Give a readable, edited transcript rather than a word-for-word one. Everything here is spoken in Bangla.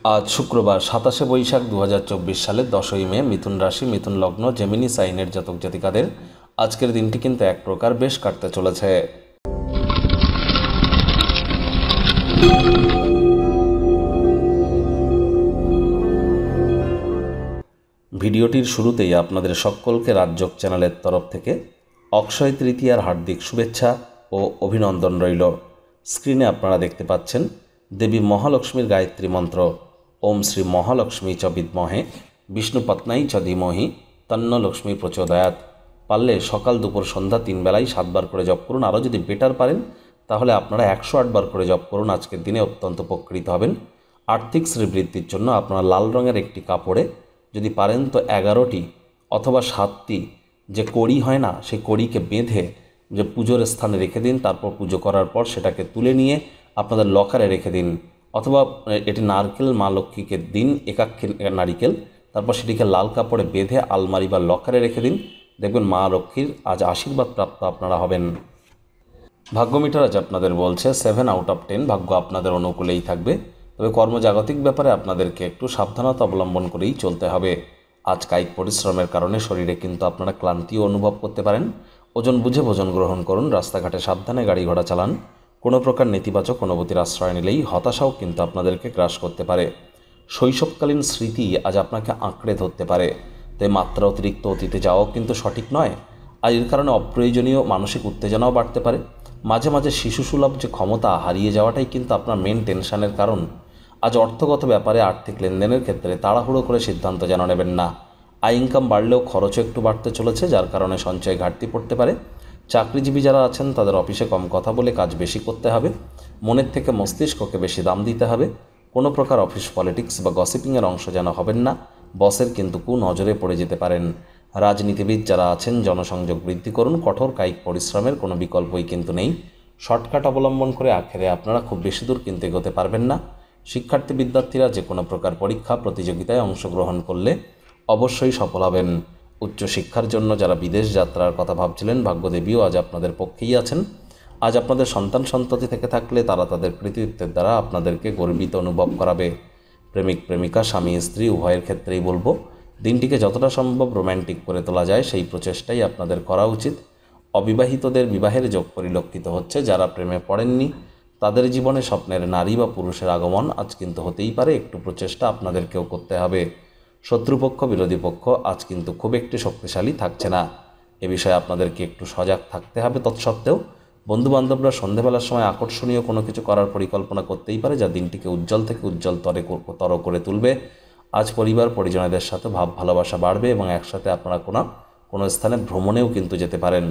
আজ শুক্রবার ২৭শে বৈশাখ ২০২৪ সালের ১০ই মে মিথুন রাশি মিথুন লগ্ন জেমিনি সাইনের জাতক জাতিকাদের আজকের দিনটি কিন্তু এক প্রকার বেশ কাটতে চলেছে। ভিডিওটির শুরুতেই আপনাদের সকলকে রাজযোগ চ্যানেলের তরফ থেকে অক্ষয় তৃতীয়ার হার্দিক শুভেচ্ছা ও অভিনন্দন রইল। স্ক্রিনে আপনারা দেখতে পাচ্ছেন দেবী মহালক্ষ্মীর গায়ত্রী মন্ত্র ওম শ্রী মহালক্ষ্মী চ বিদ্মহে বিষ্ণুপত্নাই চ ধীমহি তন্ন লক্ষ্মী প্রচোদয়াৎ। পারলে সকাল দুপুর সন্ধ্যা ৩ বেলায় ৭ বার করে জপ করুন। আরও যদি বেটার পারেন তাহলে আপনারা ১০৮ বার করে জপ করুন। আজকের দিনে অত্যন্ত উপকৃত হবেন। আর্থিক শ্রীবৃদ্ধির জন্য আপনারা লাল রঙের একটি কাপড়ে যদি পারেন তো 11টি অথবা 7টি যে কড়ি হয় না, সেই কড়িকে বেঁধে যে পুজোর স্থানে রেখে দিন। তারপর পুজো করার পর সেটাকে তুলে নিয়ে আপনাদের লকারে রেখে দিন, অথবা এটি নারকেল মা লক্ষ্মীকে দিন, একাক্ষী নারিকেল। তারপর সেটিকে লাল কাপড়ে বেঁধে আলমারি বা লকারে রেখে দিন। দেখবেন মা লক্ষ্মীর আজ আশীর্বাদ প্রাপ্ত আপনারা হবেন। ভাগ্যমিটার আজ আপনাদের বলছে 7/10, ভাগ্য আপনাদের অনুকূলেই থাকবে। তবে কর্মজাগতিক ব্যাপারে আপনাদেরকে একটু সাবধানতা অবলম্বন করেই চলতে হবে। আজ কায়িক পরিশ্রমের কারণে শরীরে কিন্তু আপনারা ক্লান্তিও অনুভব করতে পারেন। ওজন বুঝে ভোজন গ্রহণ করুন। রাস্তাঘাটে সাবধানে গাড়ি ঘোড়া চালান। কোনো প্রকার নেতিবাচক অনুভূতির আশ্রয় নিলেই হতাশাও কিন্তু আপনাদেরকে গ্রাস করতে পারে। শৈশবকালীন স্মৃতি আজ আপনাকে আঁকড়ে ধরতে পারে, তাই মাত্রা অতিরিক্ত অতীতে যাওয়াও কিন্তু সঠিক নয়। আর এর কারণে অপ্রয়োজনীয় মানসিক উত্তেজনাও বাড়তে পারে। মাঝে মাঝে শিশুসুলভ যে ক্ষমতা হারিয়ে যাওয়াটাই কিন্তু আপনার মেন টেনশনের কারণ। আজ অর্থগত ব্যাপারে আর্থিক লেনদেনের ক্ষেত্রে তাড়াহুড়ো করে সিদ্ধান্ত যেন নেবেন না। আয় ইনকাম বাড়লেও খরচও একটু বাড়তে চলেছে, যার কারণে সঞ্চয় ঘাটতি পড়তে পারে। চাকরিজীবী যারা আছেন তাদের অফিসে কম কথা বলে কাজ বেশি করতে হবে। মনের থেকে মস্তিষ্ককে বেশি দাম দিতে হবে। কোনো প্রকার অফিস পলিটিক্স বা গসিপিংয়ের অংশ যেন হবেন না। বসের কিন্তু কুনজরে পড়ে যেতে পারেন। রাজনীতিবিদ যারা আছেন জনসংযোগ বৃদ্ধি করুন। কঠোর কায়িক পরিশ্রমের কোনো বিকল্পই কিন্তু নেই। শর্টকাট অবলম্বন করে আখেরে আপনারা খুব বেশি দূর কিন্তু এগোতে পারবেন না। শিক্ষার্থী বিদ্যার্থীরা যে কোনো প্রকার পরীক্ষা প্রতিযোগিতায় অংশগ্রহণ করলে অবশ্যই সফল হবেন। উচ্চশিক্ষার জন্য যারা বিদেশ যাত্রার কথা ভাবছিলেন, ভাগ্যদেবীও আজ আপনাদের পক্ষেই আছেন। আজ আপনাদের সন্তান সন্ততি থেকে থাকলে তারা তাদের কৃতিত্বের দ্বারা আপনাদেরকে গর্বিত অনুভব করাবে। প্রেমিক প্রেমিকা স্বামী স্ত্রী উভয়ের ক্ষেত্রেই বলবো, দিনটিকে যতটা সম্ভব রোম্যান্টিক করে তোলা যায় সেই প্রচেষ্টাই আপনাদের করা উচিত। অবিবাহিতদের বিবাহের যোগ পরিলক্ষিত হচ্ছে। যারা প্রেমে পড়েননি তাদের জীবনে স্বপ্নের নারী বা পুরুষের আগমন আজ কিন্তু হতেই পারে। একটু প্রচেষ্টা আপনাদেরকেও করতে হবে। শত্রুপক্ষ বিরোধী পক্ষ আজ কিন্তু খুব একটি শক্তিশালী থাকছে না। এ বিষয়ে আপনাদেরকে একটু সজাগ থাকতে হবে। তৎসত্ত্বেও বন্ধুবান্ধবরা সন্ধেবেলার সময় আকর্ষণীয় কোনো কিছু করার পরিকল্পনা করতেই পারে, যা দিনটিকে উজ্জ্বল থেকে উজ্জ্বলতর করে তুলবে। আজ পরিবার পরিজনদের সাথে ভাব ভালোবাসা বাড়বে এবং একসাথে আপনারা কোনো স্থানে ভ্রমণেও কিন্তু যেতে পারেন।